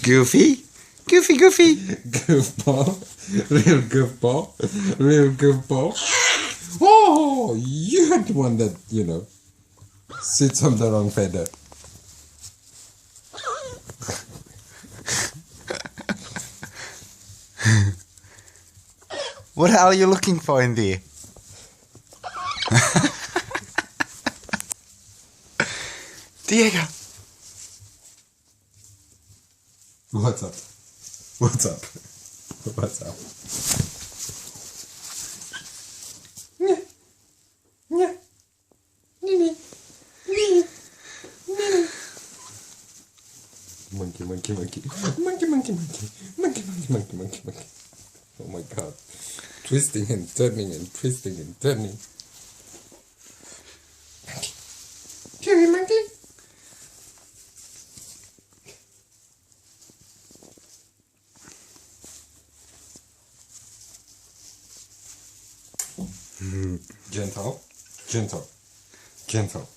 Goofy? Goofy, Goofy. Goofball. Real goofball. Real goofball. Oh, you're the one that, sits on the wrong feather. What are you looking for in there? Diego. What's up? What's up? What's up? Yeah. Monkey. Oh my god. Twisting and turning and twisting and turning. Monkey. Come here, monkey. Gentle.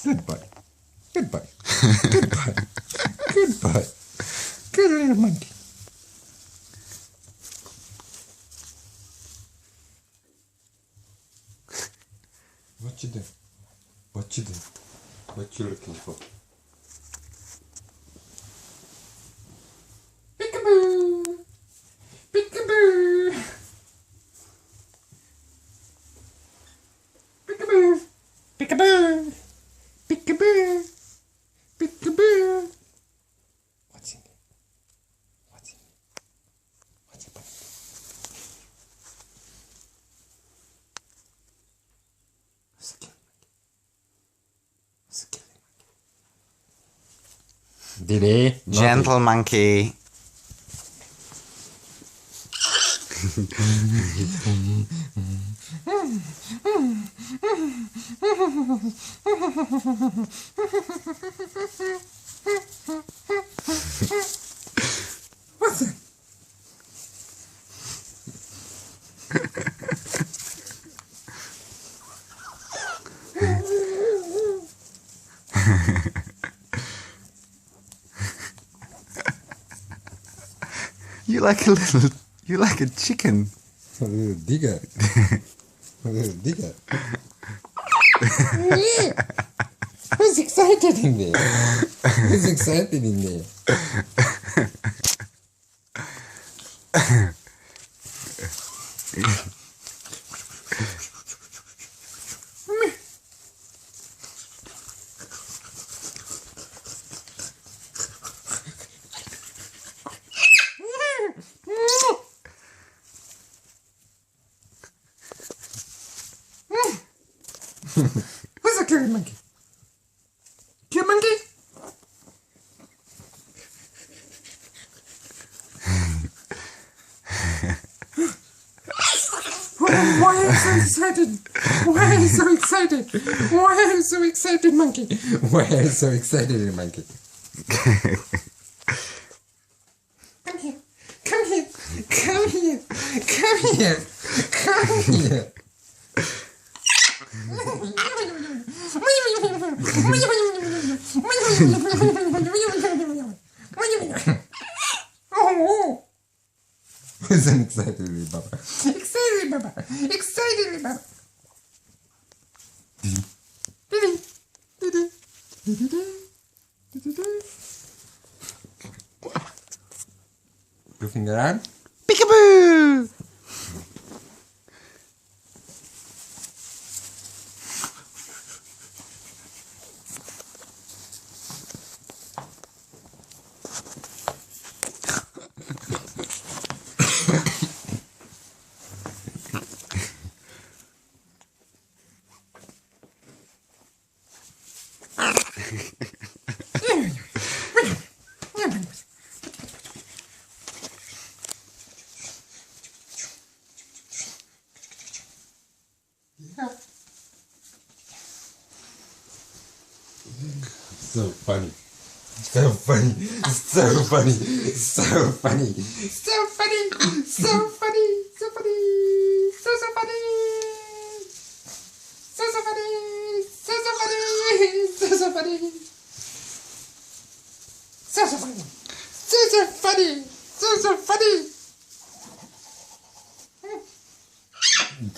Goodbye. Good little monkey. What you do? What you looking for? Peekaboo. What's in there? Diddy. Gentle monkey. What's that? You like a chicken. A little digger. Who's excited in there? Who's a cute monkey? Cute monkey? Why are you so excited? Why are you so excited, monkey? Why are you so excited, monkey? Come here. Oh, who's an excitedly Baba? Excitedly Baba. Goofing around. Peekaboo! So funny. So funny. so funny. So funny.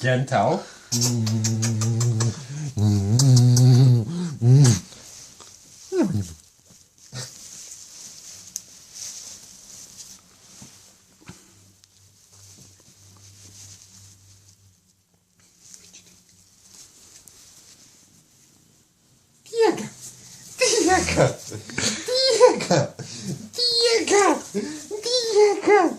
Gentle. Diego!